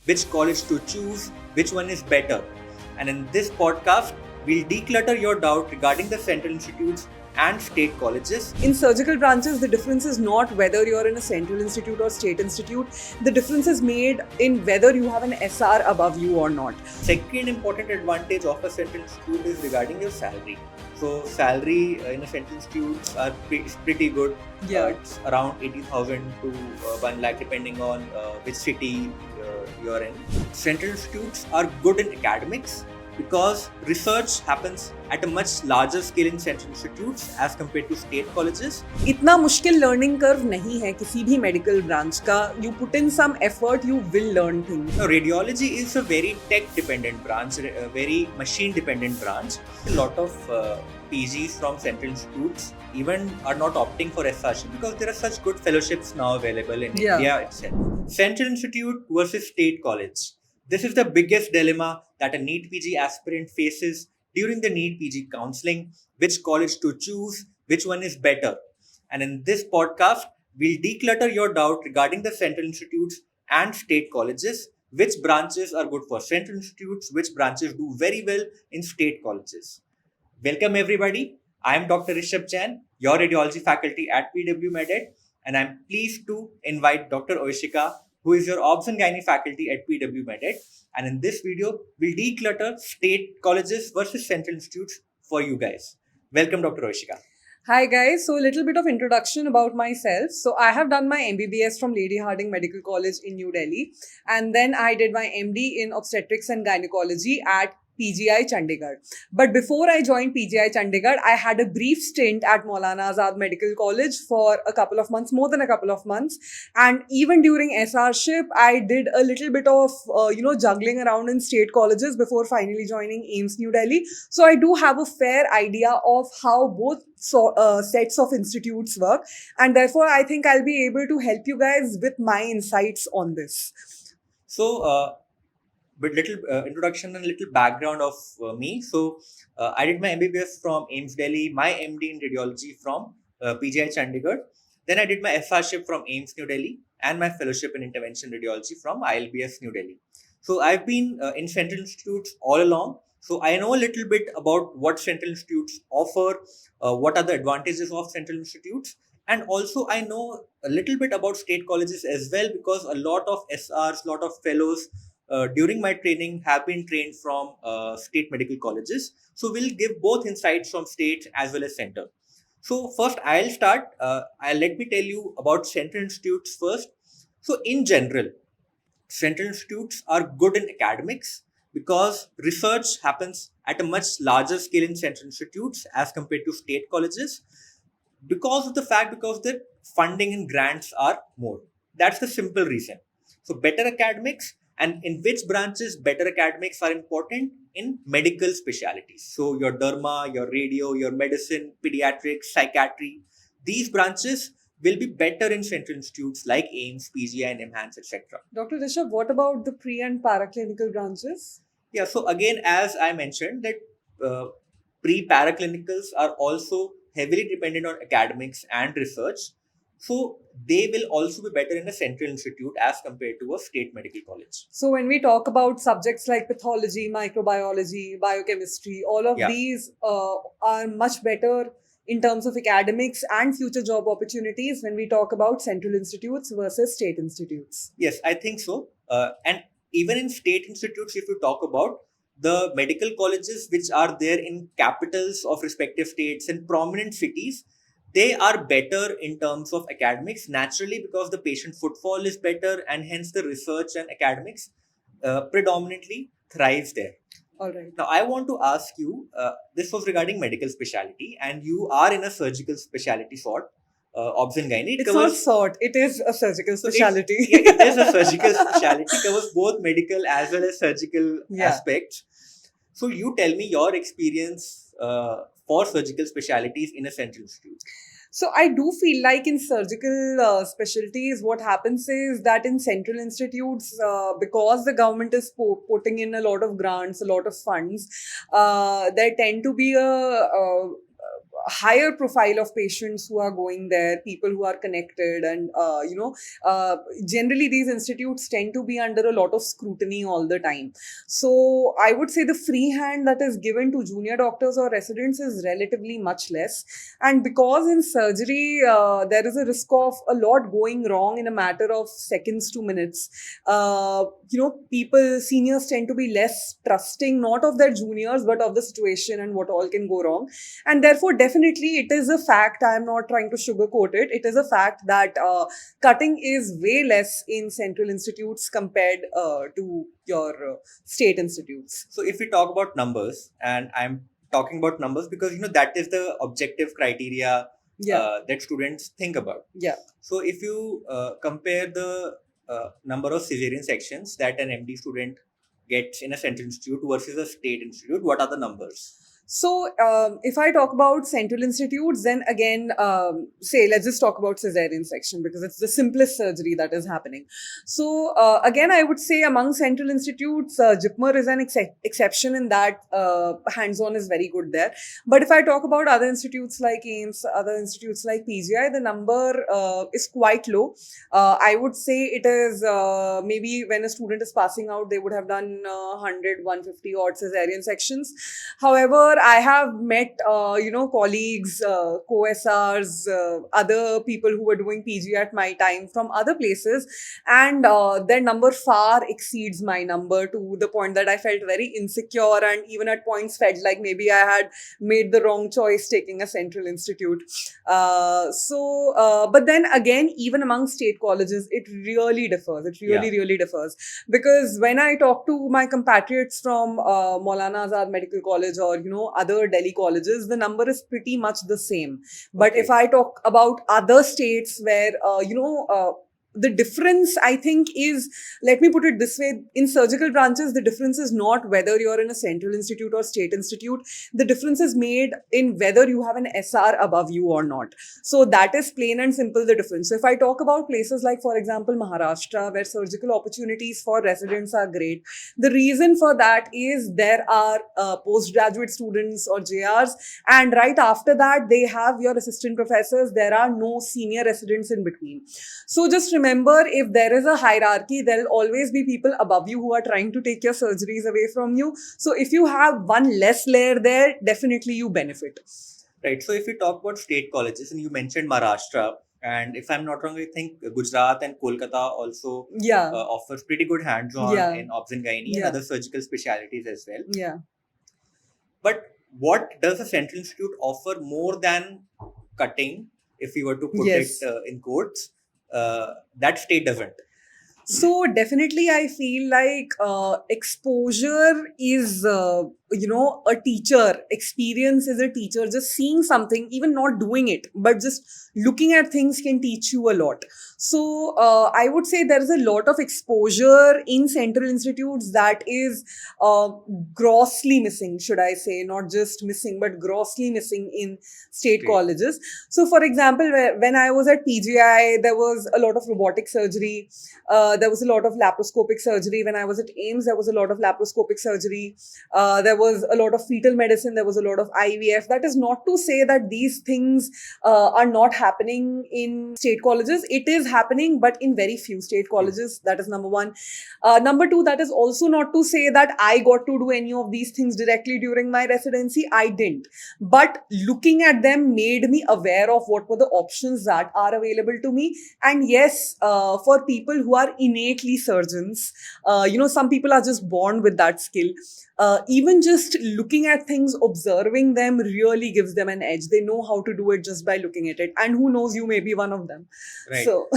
which college to choose, which one is better. And in this podcast, we'll declutter your doubt regarding the central institutes and state colleges. In surgical branches, the difference is not whether you're in a central institute or state institute. The difference is made in whether you have an SR above you or not. Second important advantage of a central institute is regarding your salary. So salary in a central institute is pretty good. It's around 80,000 to 1 lakh depending on which city you're in. Central institutes are good in academics because research happens at a much larger scale in central institutes as compared to state colleges. इतना मुश्किल learning curve नहीं है किसी भी medical branch का. You put in some effort, you will learn things. Now, radiology is a very tech-dependent branch, a very machine-dependent branch. A lot of PGs from central institutes even are not opting for SRship because there are such good fellowships now available in India itself. Central institute versus state college. This is the biggest dilemma that a NEET PG aspirant faces during the NEET PG counseling, which college to choose, which one is better. And in this podcast, we'll declutter your doubt regarding the central institutes and state colleges, which branches are good for central institutes, which branches do very well in state colleges. Welcome everybody. I am Dr. Rishabh Jain, your radiology faculty at PW MedEd, and I'm pleased to invite Dr. Oishika, who is your Obs and Gynae faculty at PW MedEd. And in this video, we'll declutter state colleges versus central institutes for you guys. Welcome, Dr. Oishika. Hi guys, so a little bit of introduction about myself. So I have done my MBBS from Lady Hardinge Medical College in New Delhi, and then I did my MD in obstetrics and gynecology at PGI Chandigarh. But before I joined PGI Chandigarh, I had a brief stint at Maulana Azad Medical College for a couple of months, more than a couple of months. And even during SRship, I did a little bit of, juggling around in state colleges before finally joining AIIMS New Delhi. So I do have a fair idea of how both sets of institutes work. And therefore, I think I'll be able to help you guys with my insights on this. So, with little introduction and little background of me. So, I did my MBBS from AIIMS Delhi, my MD in radiology from PGI Chandigarh. Then I did my SRship from AIIMS New Delhi and my fellowship in intervention radiology from ILBS New Delhi. So, I've been in central institutes all along. So, I know a little bit about what central institutes offer, what are the advantages of central institutes. And also, I know a little bit about state colleges as well because a lot of SRs, lot of fellows during my training have been trained from state medical colleges. So we'll give both insights from state as well as center. So first I'll start. Let me tell you about central institutes first. So in general, central institutes are good in academics because research happens at a much larger scale in central institutes as compared to state colleges because the funding and grants are more. That's the simple reason. So better academics, and in which branches better academics are important in medical specialties. So your derma, your radio, your medicine, pediatrics, psychiatry, these branches will be better in central institutes like AIIMS, PGI, and EMHANS, etc. Dr. Rishabh, what about the pre and paraclinical branches? Yeah, so again, as I mentioned, that pre-paraclinicals are also heavily dependent on academics and research. So they will also be better in a central institute as compared to a state medical college. So when we talk about subjects like pathology, microbiology, biochemistry, all of these are much better in terms of academics and future job opportunities when we talk about central institutes versus state institutes. Yes, I think so. And even in state institutes, if you talk about the medical colleges which are there in capitals of respective states and prominent cities, they are better in terms of academics naturally because the patient footfall is better and hence the research and academics predominantly thrives there. All right. Now, I want to ask you, this was regarding medical specialty and you are in a surgical specialty sort, Obs and Gynae. It's not sort, it is a surgical specialty. It is a surgical specialty, covers both medical as well as surgical aspects. So you tell me your experience for surgical specialties in a central institute. So I do feel like in surgical specialties, what happens is that in central institutes, because the government is putting in a lot of grants, a lot of funds, there tend to be higher profile of patients who are going there, people who are connected, and generally these institutes tend to be under a lot of scrutiny all the time. So I would say the free hand that is given to junior doctors or residents is relatively much less. And because in surgery, there is a risk of a lot going wrong in a matter of seconds to minutes, seniors tend to be less trusting, not of their juniors, but of the situation and what all can go wrong. And therefore, definitely, it is a fact. I am not trying to sugarcoat it. It is a fact that cutting is way less in central institutes compared to your state institutes. So if we talk about numbers, and I'm talking about numbers because that is the objective criteria that students think about. Yeah. So if you compare the number of cesarean sections that an MD student gets in a central institute versus a state institute, what are the numbers? So, if I talk about central institutes, then again, let's just talk about cesarean section because it's the simplest surgery that is happening. So, again, I would say among central institutes, JIPMER is an exception in that hands-on is very good there. But if I talk about other institutes like AIIMS, other institutes like PGI, the number is quite low. I would say it is maybe when a student is passing out, they would have done 100, 150 odd cesarean sections. However, I have met, colleagues, co-SRs, other people who were doing PG at my time from other places, and their number far exceeds my number to the point that I felt very insecure, and even at points felt like maybe I had made the wrong choice taking a central institute. But then again, even among state colleges, it really differs. It really differs. Because when I talk to my compatriots from Maulana Azad Medical College or, other Delhi colleges, the number is pretty much the same. But if I talk about other states where, the difference, I think, is, let me put it this way, in surgical branches, the difference is not whether you're in a central institute or state institute. The difference is made in whether you have an SR above you or not. So that is plain and simple the difference. So if I talk about places like, for example, Maharashtra, where surgical opportunities for residents are great, the reason for that is there are postgraduate students or JRs, and right after that, they have your assistant professors. There are no senior residents in between. So just remember, if there is a hierarchy, there will always be people above you who are trying to take your surgeries away from you. So if you have one less layer there, definitely you benefit. Right. So if we talk about state colleges, and you mentioned Maharashtra, and if I'm not wrong, I think Gujarat and Kolkata also offers pretty good hands-on in obs and gynae and other surgical specialties as well. Yeah. But what does a central institute offer more than cutting, if we were to put it in quotes? That state doesn't. So definitely I feel like exposure is, a teacher. Experience is a teacher. Just seeing something, even not doing it, but just looking at things can teach you a lot. So I would say there is a lot of exposure in central institutes that is grossly missing, should I say, not just missing, but grossly missing in state colleges. So for example, when I was at PGI, there was a lot of robotic surgery. There was a lot of laparoscopic surgery. When I was at AIIMS, there was a lot of laparoscopic surgery. There was a lot of fetal medicine. There was a lot of IVF. That is not to say that these things are not happening in state colleges. It is happening, but in very few state colleges. That is number one. Number two, that is also not to say that I got to do any of these things directly during my residency. I didn't. But looking at them made me aware of what were the options that are available to me. And yes, for people who are innately surgeons, some people are just born with that skill. Even just looking at things, observing them really gives them an edge. They know how to do it just by looking at it. And who knows, you may be one of them. Right. So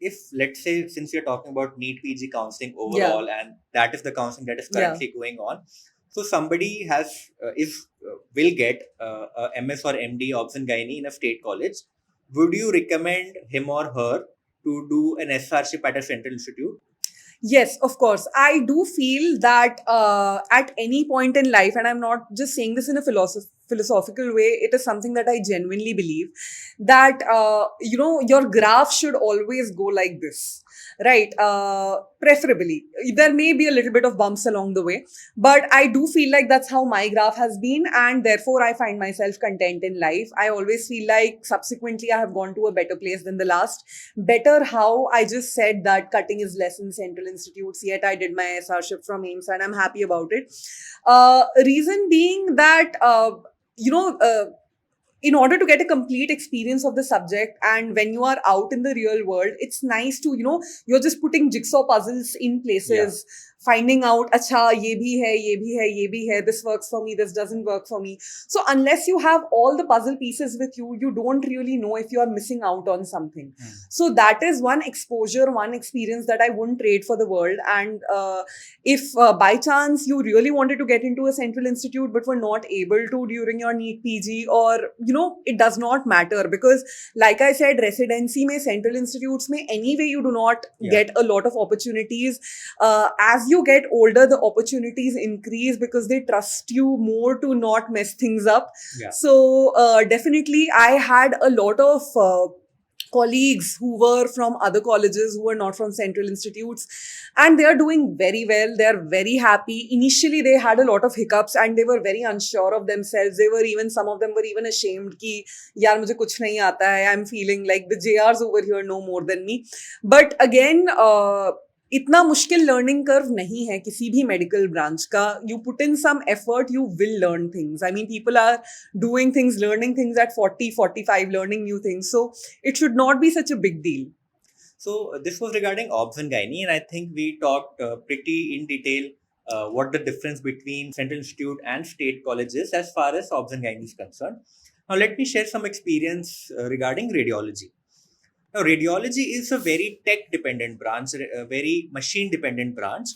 if, let's say, since you're talking about NEET PG counseling overall, and that is the counseling that is currently going on, so somebody will get a MS or MD obs and gynae in a state college. Would you recommend him or her to do an SRship at a central institute? Yes, of course. I do feel that at any point in life, and I'm not just saying this in a philosophical way, it is something that I genuinely believe, that, your graph should always go like this. right? Preferably. There may be a little bit of bumps along the way, but I do feel like that's how my graph has been, and therefore I find myself content in life. I always feel like subsequently I have gone to a better place than the last. Better how I just said that cutting is less in central institutes, yet I did my SRship from AIMS and I'm happy about it. Reason being that, you know, in order to get a complete experience of the subject, and when you are out in the real world, it's nice to, you're just putting jigsaw puzzles in places, finding out, acha, ye bhi hai, ye bhi hai, ye bhi hai, this works for me, this doesn't work for me. So unless you have all the puzzle pieces with you, you don't really know if you are missing out on something. So that is one exposure, one experience that I wouldn't trade for the world. And if by chance you really wanted to get into a central institute but were not able to during your NEET PG, or it does not matter, because like I said, residency mein, central institutes mein, anyway you do not get a lot of opportunities. As you get older, the opportunities increase because they trust you more to not mess things up. So definitely I had a lot of colleagues who were from other colleges, who were not from central institutes, and they are doing very well. They are very happy. Initially they had a lot of hiccups and they were very unsure of themselves. Some of them were even ashamed ki yaar mujhe kuch nahi aata hai, I'm feeling like the JRs over here know more than me. But again, इतना मुश्किल learning curve नहीं है किसी भी medical branch का. You put in some effort, you will learn things. I mean, people are doing things, learning things at 40, 45, learning new things. So it should not be such a big deal. So this was regarding obs and gynae, and I think we talked pretty in detail what the difference between Central Institute and state colleges as far as obs and gynae is concerned. Now let me share some experience regarding radiology. Now, radiology is a very tech-dependent branch, a very machine-dependent branch.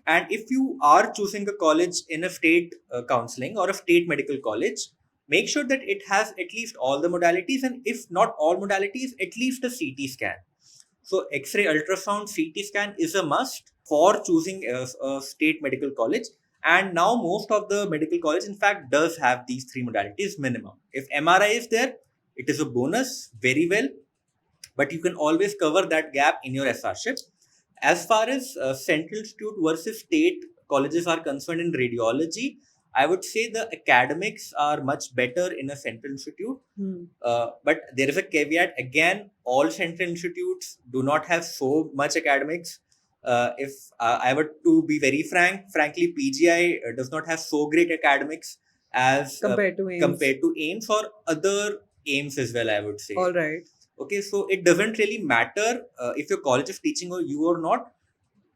And if you are choosing a college in a state counseling or a state medical college, make sure that it has at least all the modalities, and if not all modalities, at least a CT scan. So, X-ray, ultrasound, CT scan is a must for choosing a state medical college. And now most of the medical college, in fact, does have these three modalities minimum. If MRI is there, it is a bonus, very well. But you can always cover that gap in your SRship. As far as Central Institute versus state colleges are concerned in radiology, I would say the academics are much better in a Central Institute. But there is a caveat. Again, all Central Institutes do not have so much academics. If I were to be very frankly, PGI does not have so great academics as compared to AIMS or other AIMS as well, I would say. All right. Okay, so it doesn't really matter if your college is teaching you or not.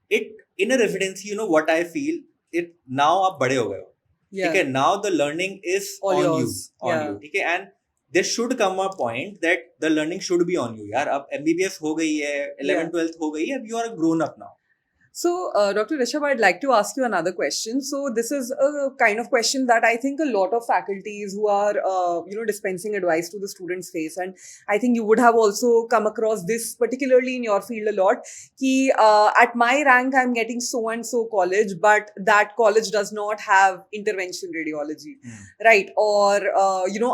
It in a residency, what I feel, it now आप बड़े हो गए हो, ठीक है? Now the learning is all on yours. you, ठीक है? And there should come a point that the learning should be on you. यार, अब MBBS हो गई है, 11th 12th हो गई है, अब you are a grown up now. So, Dr. Rishabh, I'd like to ask you another question. So, this is a kind of question that I think a lot of faculties who are, dispensing advice to the students face. And I think you would have also come across this, particularly in your field a lot, ki at my rank, I'm getting so-and-so college, but that college does not have interventional radiology, right? Or,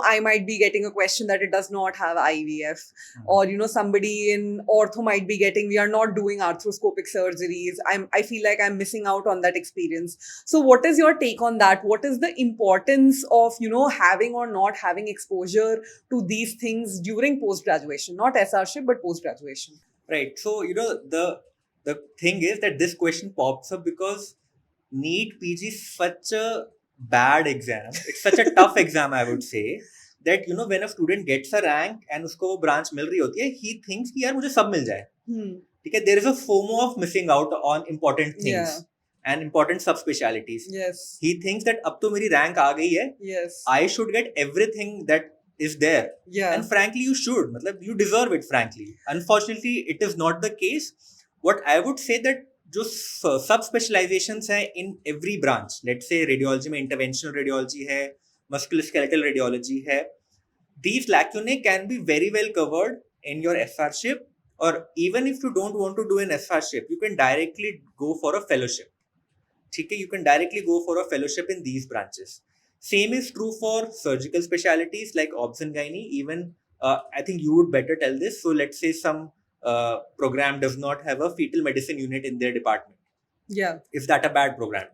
I might be getting a question that it does not have IVF. Or, somebody in ortho might be getting, we are not doing arthroscopic surgeries. I feel like I'm missing out on that experience. So what is your take on that? What is the importance of, having or not having exposure to these things during post-graduation? Not SRship, but post-graduation. Right. So, the thing is that this question pops up because NEET PG is such a bad exam. It's such a tough exam, I would say, that, when a student gets a rank and usko wo branch mil rahi hoti hai, he thinks कि यार मुझे सब मिल जाए. There is a FOMO of missing out on important things and important subspecialties. Yes. He thinks that अब तो मेरी rank आ गई है. Yes. I should get everything that is there. Yeah. And frankly, you should. मतलब you deserve it, frankly. Unfortunately, it is not the case. What I would say that जो subspecializations हैं in every branch, let's say radiology में interventional radiology है, musculoskeletal radiology है, these lacunae can be very well covered in your SRship. Or even if you don't want to do an SRship, you can directly go for a fellowship. Okay? You can directly go for a fellowship in these branches. Same is true for surgical specialties like obs and gynae. Even I think you would better tell this. So let's say some program does not have a fetal medicine unit in their department? Yeah. Is that a bad program?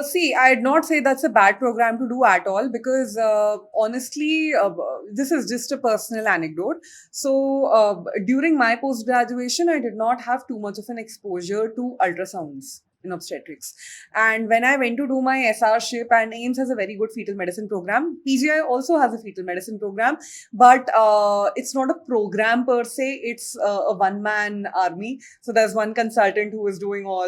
See, I'd not say that's a bad program to do at all because honestly, this is just a personal anecdote. So, during my post graduation, I did not have too much of an exposure to ultrasounds in obstetrics. And when I went to do my SR ship, and AIMS has a very good fetal medicine program, PGI also has a fetal medicine program, but it's not a program per se, it's a one man army. So, there's one consultant who is doing all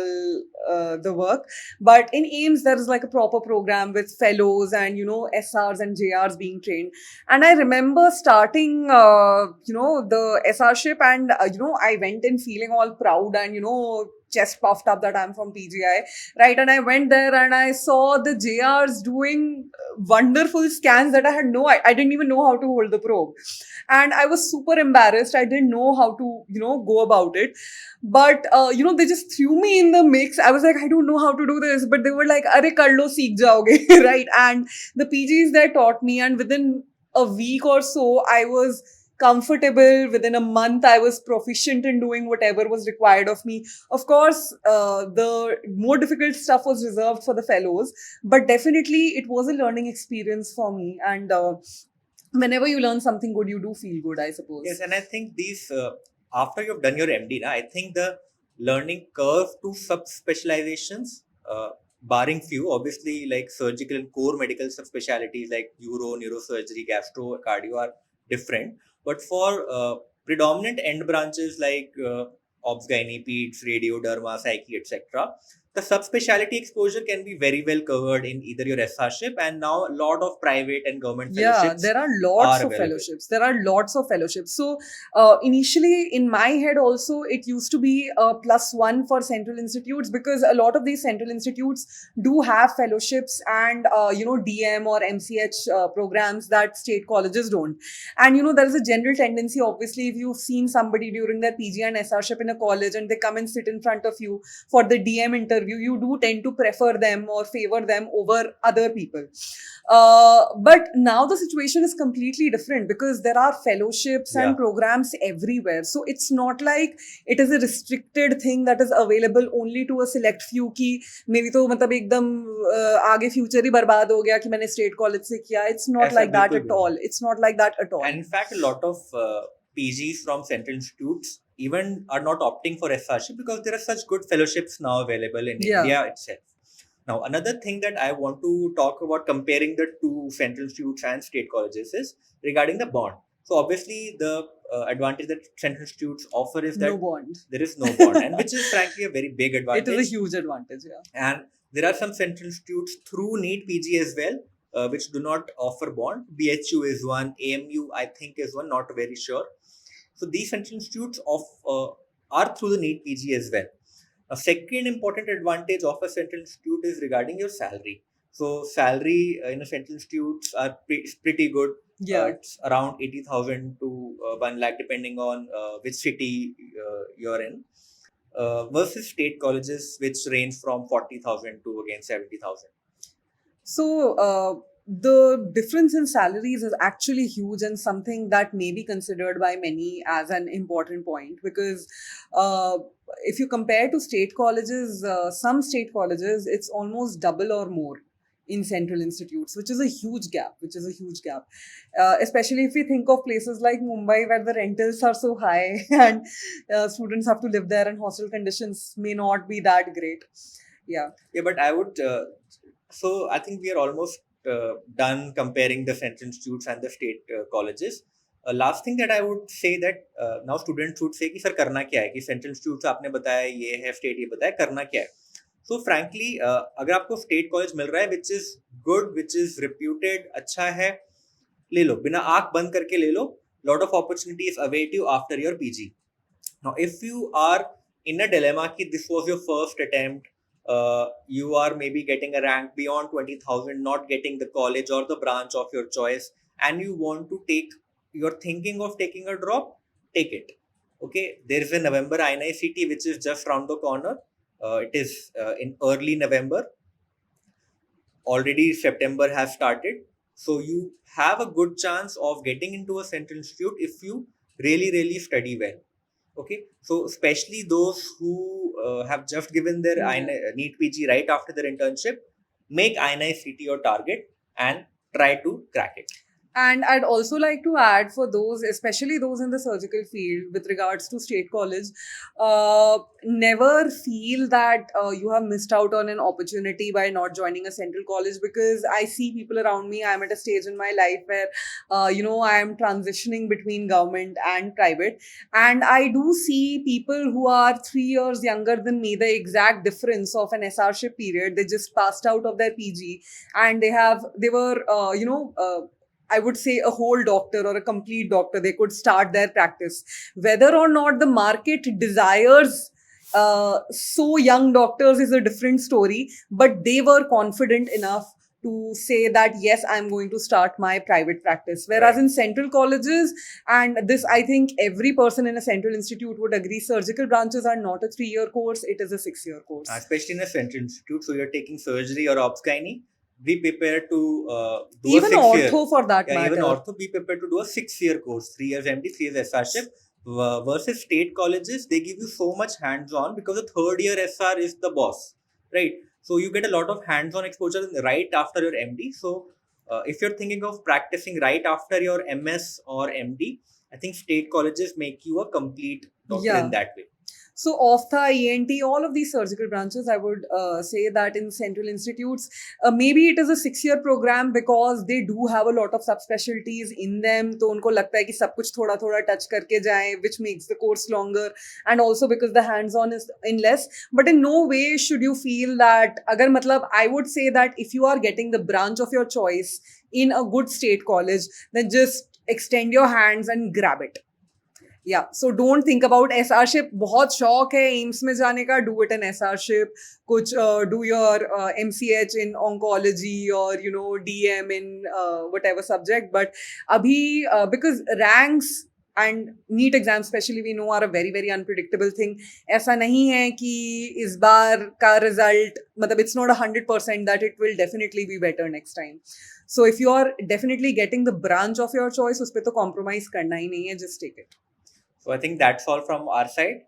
the work, but in AIMS, there is like a proper program with fellows and, SRs and JRs being trained. And I remember starting, the SR ship, and, I went in feeling all proud and, chest puffed up that I'm from PGI, right? And I went there and I saw the JRs doing wonderful scans that I didn't even know how to hold the probe. And I was super embarrassed. I didn't know how to, go about it. But they just threw me in the mix. I was like, I don't know how to do this, but they were like, "Arey kar lo, seekh jaoge," right? And the PGs there taught me, and within a week or so, I was comfortable. Within a month, I was proficient in doing whatever was required of me. Of course, the more difficult stuff was reserved for the fellows, but definitely it was a learning experience for me. And whenever you learn something good, you do feel good, I suppose. Yes, and I think these after you've done your MD, I think the learning curve to subspecializations, barring few, obviously like surgical and core medical subspecialties like uro, neurosurgery, gastro, cardio are different. But for predominant end branches like obs, gynae, peds, radio, derma, psyche, etc., the subspecialty exposure can be very well covered in either your SR-ship, and now a lot of private and government Yeah, fellowships there are lots are of available. fellowships. There are lots of fellowships. So, initially in my head, also, it used to be a +1 for central institutes because a lot of these central institutes do have fellowships and, DM or MCH programs that state colleges don't. And, there is a general tendency, obviously, if you've seen somebody during their PG and SR-ship in a college and they come and sit in front of you for the DM interview, you do tend to prefer them or favor them over other people. But now the situation is completely different because there are fellowships and Yeah. programs everywhere. So it's not like it is a restricted thing that is available only to a select few की मेरी तो मतलब एकदम आगे future ही बर्बाद हो गया कि मैंने स्टेट कॉलेज से किया. It's not ऐसा like that बिल्कुल at भी नहीं. all. It's not like that at all. And in fact, a lot of PGs from central institutes even are not opting for SRship because there are such good fellowships now available in Yeah. India itself. Now, another thing that I want to talk about comparing the two central institutes and state colleges is regarding the bond. So, obviously, the advantage that central institutes offer is that No bond. there is no bond, and which is frankly a very big advantage. It is a huge advantage, yeah. And there are some central institutes through NEET PG as well, which do not offer bond. BHU is one, AMU I think is one, not very sure. So these central institutes are through the NEET PG as well. A second important advantage of a central institute is regarding your salary. So salary in a central institutes are pretty good. Yeah. It's around 80,000 to 1 lakh depending on which city you're in. Versus state colleges, which range from 40,000 to again 70,000. So, the difference in salaries is actually huge and something that may be considered by many as an important point because if you compare to state colleges, some state colleges, it's almost double or more in central institutes, which is a huge gap. Especially if we think of places like Mumbai where the rentals are so high and students have to live there and hostel conditions may not be that great. Yeah. Yeah, but I would. So I think we are almost done comparing the central institutes and the state colleges. Last thing that I would say that now students would say कि sir करना क्या है कि central institutes आपने बताया ये है state ये बताया करना क्या है. So frankly अगर आपको state college मिल रहा है which is good, which is reputed, अच्छा है, ले लो बिना आँख बंद करके ले लो. Lot of opportunities await you after your PG. Now if you are in a dilemma कि this was your first attempt, you are maybe getting a rank beyond 20,000, not getting the college or the branch of your choice, and you want to you're thinking of taking a drop, take it. Okay, there is a November INICT which is just round the corner. It is in early November. Already September has started. So you have a good chance of getting into a central institute if you really study well. Okay, so especially those who have just given their NEET PG right after their internship, make INI-CT your target and try to crack it. And I'd also like to add, for those, especially those in the surgical field, with regards to state college, never feel that you have missed out on an opportunity by not joining a central college, because I see people around me. I'm at a stage in my life where, I am transitioning between government and private. And I do see people who are 3 years younger than me, the exact difference of an SRship period. They just passed out of their PG and they were, I would say a whole doctor or a complete doctor. They could start their practice. Whether or not the market desires so young doctors is a different story, but they were confident enough to say that, yes, I'm going to start my private practice. Whereas in central colleges, and this I think every person in a central institute would agree, surgical branches are not a 3-year course, it is a 6-year course. Especially in a central institute, so you're taking surgery or obs-gynae, be prepared to do even a 6-year. ortho for that matter. Even ortho, be prepared to do a 6-year course, 3 years MD, 3 years SRship. Versus state colleges, they give you so much hands-on because the third year SR is the boss, right? So you get a lot of hands-on exposure right after your MD. So if you're thinking of practicing right after your MS or MD, I think state colleges make you a complete doctor in that way. So, OPHTHA, ENT, all of these surgical branches, I would say that in central institutes, maybe it is a 6-year program because they do have a lot of subspecialties in them. So, unko lagta hai ki sab kuch thoda thoda touch karke jaye, which makes the course longer. And also because the hands-on is in less. But in no way should you feel that, I would say that if you are getting the branch of your choice in a good state college, then just extend your hands and grab it. Yeah, so don't think about SRship. बहुत शौक है AIIMS में जाने का, do it in SRship. कुछ do your MCH in oncology or DM in whatever subject. But abhi because ranks and NEET exams especially we know are a very unpredictable thing. ऐसा नहीं है कि इस बार का result मतलब it's not 100% that it will definitely be better next time. So if you are definitely getting the branch of your choice, उस पे तो compromise करना ही नहीं है, just take it. So I think that's all from our side.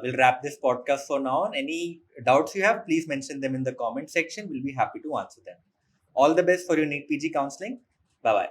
We'll wrap this podcast for now. Any doubts you have, please mention them in the comment section. We'll be happy to answer them. All the best for your NEET PG counseling. Bye-bye.